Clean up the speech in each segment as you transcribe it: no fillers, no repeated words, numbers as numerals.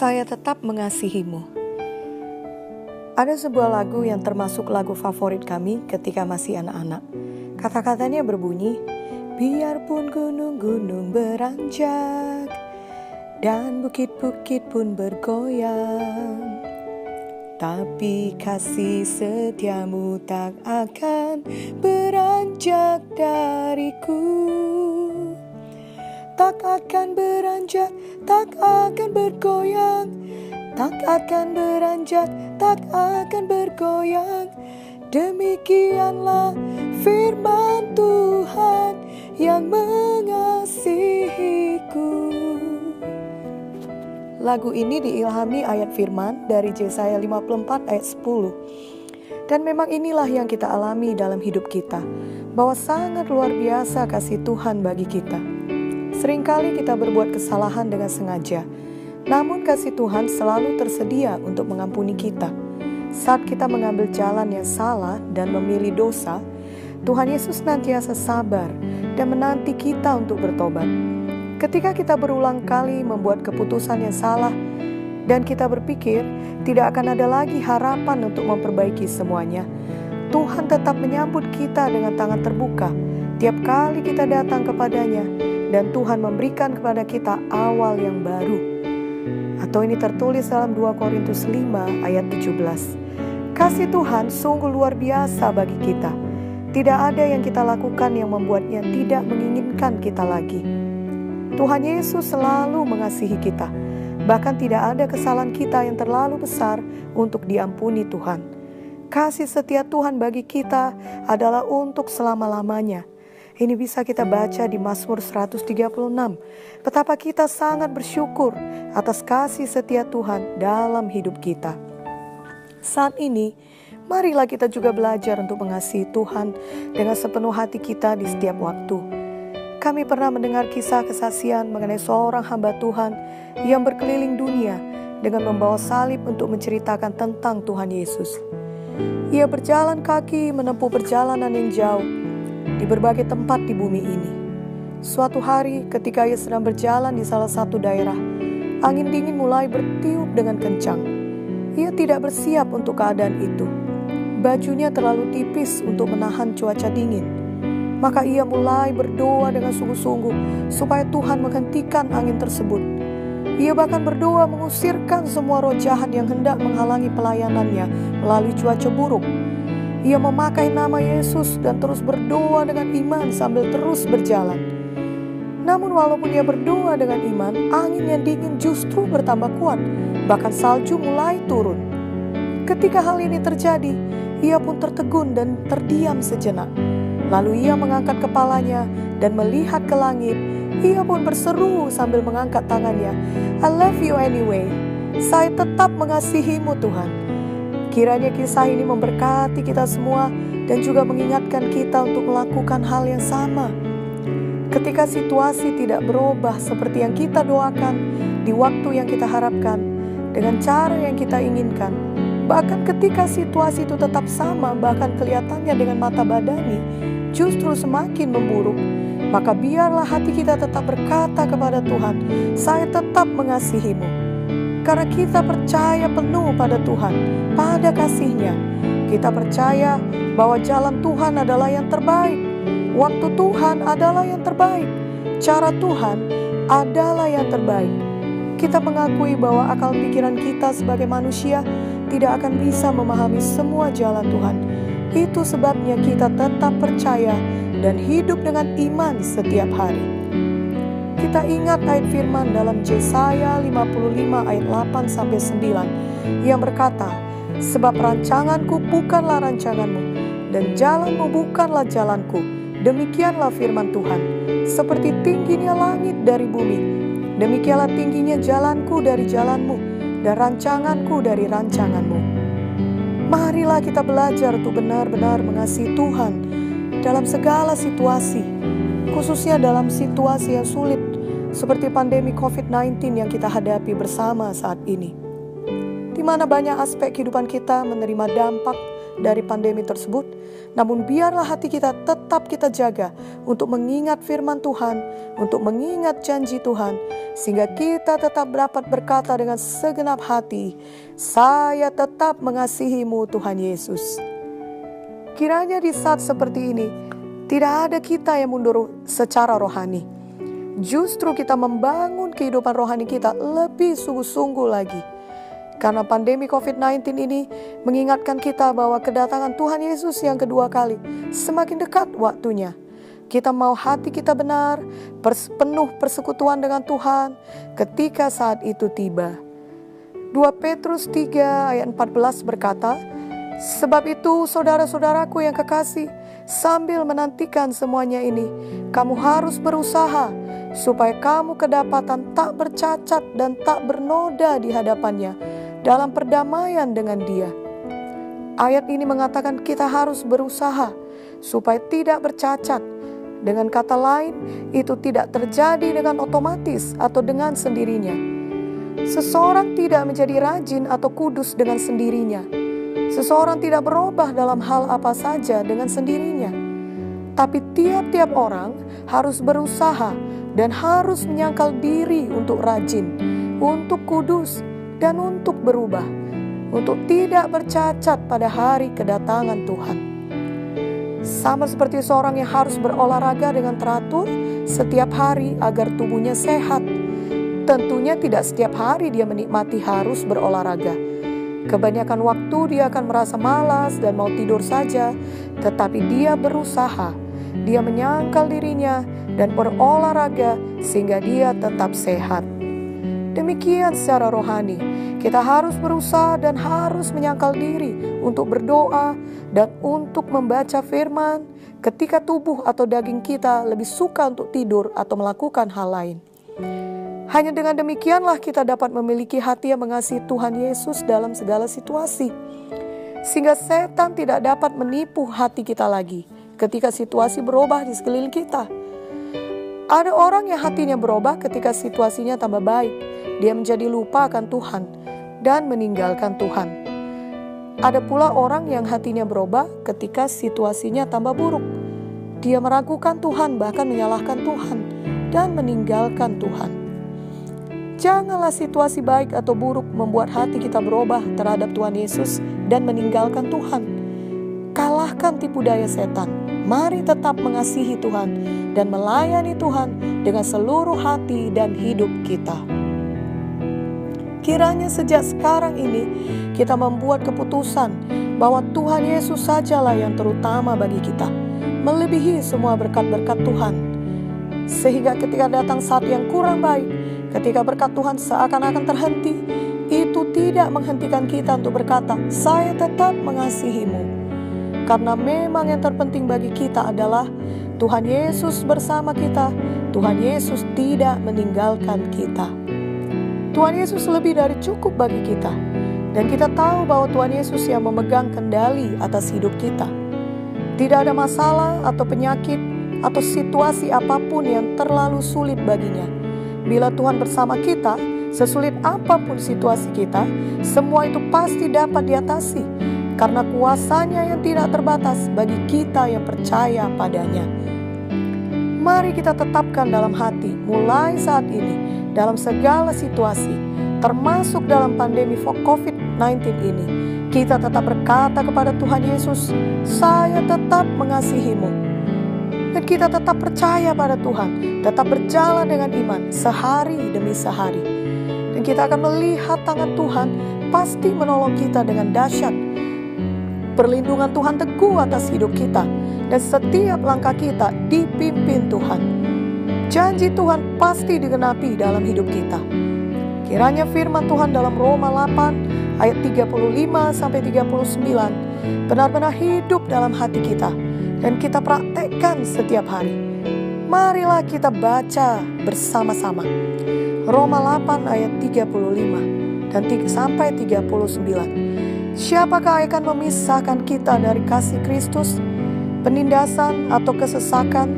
Saya tetap mengasihimu. Ada sebuah lagu yang termasuk lagu favorit kami ketika masih anak-anak. Kata-katanya berbunyi, biarpun gunung-gunung beranjak dan bukit-bukit pun bergoyang, tapi kasih setiamu tak akan beranjak dariku. Tak akan beranjak, tak akan bergoyang, tak akan beranjak, tak akan bergoyang. Demikianlah firman Tuhan yang mengasihiku. Lagu ini diilhami ayat firman dari Yesaya 54 ayat 10. Dan memang inilah yang kita alami dalam hidup kita, bahwa sangat luar biasa kasih Tuhan bagi kita. Seringkali kita berbuat kesalahan dengan sengaja, namun kasih Tuhan selalu tersedia untuk mengampuni kita. Saat kita mengambil jalan yang salah dan memilih dosa, Tuhan Yesus senantiasa sabar dan menanti kita untuk bertobat. Ketika kita berulang kali membuat keputusan yang salah dan kita berpikir tidak akan ada lagi harapan untuk memperbaiki semuanya, Tuhan tetap menyambut kita dengan tangan terbuka tiap kali kita datang kepadanya, dan Tuhan memberikan kepada kita awal yang baru. Atau ini tertulis dalam 2 Korintus 5 ayat 17. Kasih Tuhan sungguh luar biasa bagi kita. Tidak ada yang kita lakukan yang membuatnya tidak menginginkan kita lagi. Tuhan Yesus selalu mengasihi kita. Bahkan tidak ada kesalahan kita yang terlalu besar untuk diampuni Tuhan. Kasih setia Tuhan bagi kita adalah untuk selama-lamanya. Ini bisa kita baca di Mazmur 136. Betapa kita sangat bersyukur atas kasih setia Tuhan dalam hidup kita. Saat ini, marilah kita juga belajar untuk mengasihi Tuhan dengan sepenuh hati kita di setiap waktu. Kami pernah mendengar kisah kesaksian mengenai seorang hamba Tuhan yang berkeliling dunia dengan membawa salib untuk menceritakan tentang Tuhan Yesus. Ia berjalan kaki menempuh perjalanan yang jauh di berbagai tempat di bumi ini. Suatu hari ketika ia sedang berjalan di salah satu daerah, angin dingin mulai bertiup dengan kencang. Ia tidak bersiap untuk keadaan itu. Bajunya terlalu tipis untuk menahan cuaca dingin. Maka ia mulai berdoa dengan sungguh-sungguh supaya Tuhan menghentikan angin tersebut. Ia bahkan berdoa mengusirkan semua roh jahat yang hendak menghalangi pelayanannya melalui cuaca buruk. Ia memakai nama Yesus dan terus berdoa dengan iman sambil terus berjalan. Namun walaupun ia berdoa dengan iman, angin yang dingin justru bertambah kuat. Bahkan salju mulai turun. Ketika hal ini terjadi, ia pun tertegun dan terdiam sejenak. Lalu ia mengangkat kepalanya dan melihat ke langit. Ia pun berseru sambil mengangkat tangannya, I love you anyway. Saya tetap mengasihimu Tuhan. Kiranya kisah ini memberkati kita semua dan juga mengingatkan kita untuk melakukan hal yang sama. Ketika situasi tidak berubah seperti yang kita doakan, di waktu yang kita harapkan, dengan cara yang kita inginkan, bahkan ketika situasi itu tetap sama, bahkan kelihatannya dengan mata badani, justru semakin memburuk, maka biarlah hati kita tetap berkata kepada Tuhan, saya tetap mengasihimu. Karena kita percaya penuh pada Tuhan, pada kasih-Nya. Kita percaya bahwa jalan Tuhan adalah yang terbaik. Waktu Tuhan adalah yang terbaik. Cara Tuhan adalah yang terbaik. Kita mengakui bahwa akal pikiran kita sebagai manusia tidak akan bisa memahami semua jalan Tuhan. Itu sebabnya kita tetap percaya dan hidup dengan iman setiap hari. Kita ingat ayat firman dalam Yesaya 55 ayat 8-9 yang berkata, sebab rancanganku bukanlah rancanganmu, dan jalanmu bukanlah jalanku. Demikianlah firman Tuhan. Seperti tingginya langit dari bumi, demikianlah tingginya jalanku dari jalanmu, dan rancanganku dari rancanganmu. Marilah kita belajar untuk benar-benar mengasihi Tuhan dalam segala situasi, khususnya dalam situasi yang sulit seperti pandemi COVID-19 yang kita hadapi bersama saat ini, di mana banyak aspek kehidupan kita menerima dampak dari pandemi tersebut. Namun biarlah hati kita tetap kita jaga untuk mengingat firman Tuhan, untuk mengingat janji Tuhan, sehingga kita tetap dapat berkata dengan segenap hati, saya tetap mengasihimu Tuhan Yesus. Kiranya di saat seperti ini, tidak ada kita yang mundur secara rohani. Justru kita membangun kehidupan rohani kita lebih sungguh-sungguh lagi. Karena pandemi COVID-19 ini mengingatkan kita bahwa kedatangan Tuhan Yesus yang kedua kali semakin dekat waktunya. Kita mau hati kita benar, penuh persekutuan dengan Tuhan ketika saat itu tiba. 2 Petrus 3 ayat 14 berkata, sebab itu saudara-saudaraku yang kekasih, sambil menantikan semuanya ini, kamu harus berusaha supaya kamu kedapatan tak bercacat dan tak bernoda di hadapannya dalam perdamaian dengan Dia. Ayat ini mengatakan kita harus berusaha supaya tidak bercacat. Dengan kata lain, itu tidak terjadi dengan otomatis atau dengan sendirinya. Seseorang tidak menjadi rajin atau kudus dengan sendirinya. Seseorang tidak berubah dalam hal apa saja dengan sendirinya. Tapi tiap-tiap orang harus berusaha dan harus menyangkal diri untuk rajin, untuk kudus, dan untuk berubah, untuk tidak bercacat pada hari kedatangan Tuhan. Sama seperti seorang yang harus berolahraga dengan teratur setiap hari agar tubuhnya sehat. Tentunya tidak setiap hari dia menikmati harus berolahraga. Kebanyakan waktu dia akan merasa malas dan mau tidur saja, tetapi dia berusaha. Dia menyangkal dirinya dan berolahraga sehingga dia tetap sehat. Demikian secara rohani, kita harus berusaha dan harus menyangkal diri untuk berdoa dan untuk membaca firman ketika tubuh atau daging kita lebih suka untuk tidur atau melakukan hal lain. Hanya dengan demikianlah kita dapat memiliki hati yang mengasihi Tuhan Yesus dalam segala situasi. Sehingga setan tidak dapat menipu hati kita lagi ketika situasi berubah di sekeliling kita. Ada orang yang hatinya berubah ketika situasinya tambah baik. Dia menjadi lupa akan Tuhan dan meninggalkan Tuhan. Ada pula orang yang hatinya berubah ketika situasinya tambah buruk. Dia meragukan Tuhan, bahkan menyalahkan Tuhan dan meninggalkan Tuhan. Janganlah situasi baik atau buruk membuat hati kita berubah terhadap Tuhan Yesus dan meninggalkan Tuhan. Kalahkan tipu daya setan. Mari tetap mengasihi Tuhan dan melayani Tuhan dengan seluruh hati dan hidup kita. Kiranya sejak sekarang ini kita membuat keputusan bahwa Tuhan Yesus sajalah yang terutama bagi kita, melebihi semua berkat-berkat Tuhan. Sehingga ketika datang saat yang kurang baik, ketika berkat Tuhan seakan-akan terhenti, itu tidak menghentikan kita untuk berkata, saya tetap mengasihimu. Karena memang yang terpenting bagi kita adalah Tuhan Yesus bersama kita, Tuhan Yesus tidak meninggalkan kita. Tuhan Yesus lebih dari cukup bagi kita. Dan kita tahu bahwa Tuhan Yesus yang memegang kendali atas hidup kita. Tidak ada masalah atau penyakit atau situasi apapun yang terlalu sulit baginya. Bila Tuhan bersama kita, sesulit apapun situasi kita, semua itu pasti dapat diatasi. Karena kuasanya yang tidak terbatas bagi kita yang percaya padanya. Mari kita tetapkan dalam hati mulai saat ini, dalam segala situasi, termasuk dalam pandemi COVID-19 ini, kita tetap berkata kepada Tuhan Yesus, saya tetap mengasihimu. Dan kita tetap percaya pada Tuhan, tetap berjalan dengan iman sehari demi sehari. Dan kita akan melihat tangan Tuhan pasti menolong kita dengan dahsyat. Perlindungan Tuhan teguh atas hidup kita, dan setiap langkah kita dipimpin Tuhan. Janji Tuhan pasti digenapi dalam hidup kita. Kiranya firman Tuhan dalam Roma 8 ayat 35-39 benar-benar hidup dalam hati kita dan kita praktekkan setiap hari. Marilah kita baca bersama-sama. Roma 8 ayat 35 dan sampai 39. Siapakah akan memisahkan kita dari kasih Kristus? Penindasan atau kesesakan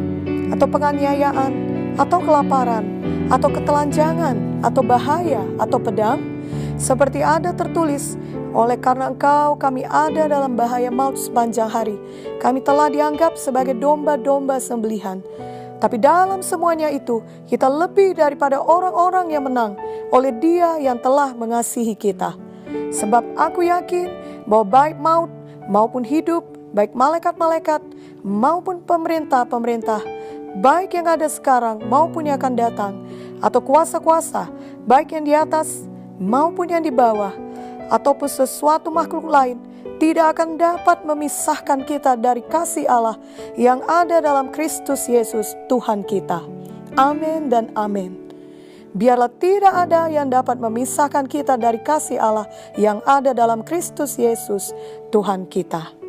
atau penganiayaan atau kelaparan, atau ketelanjangan, atau bahaya, atau pedang, seperti ada tertulis, oleh karena engkau kami ada dalam bahaya maut sepanjang hari. Kami telah dianggap sebagai domba-domba sembelihan. Tapi dalam semuanya itu, kita lebih daripada orang-orang yang menang oleh Dia yang telah mengasihi kita. Sebab aku yakin bahwa baik maut maupun hidup, baik malaikat-malaikat maupun pemerintah-pemerintah, baik yang ada sekarang maupun yang akan datang, atau kuasa-kuasa, baik yang di atas maupun yang di bawah, ataupun sesuatu makhluk lain, tidak akan dapat memisahkan kita dari kasih Allah yang ada dalam Kristus Yesus Tuhan kita. Amin dan amin. Biarlah tidak ada yang dapat memisahkan kita dari kasih Allah yang ada dalam Kristus Yesus Tuhan kita.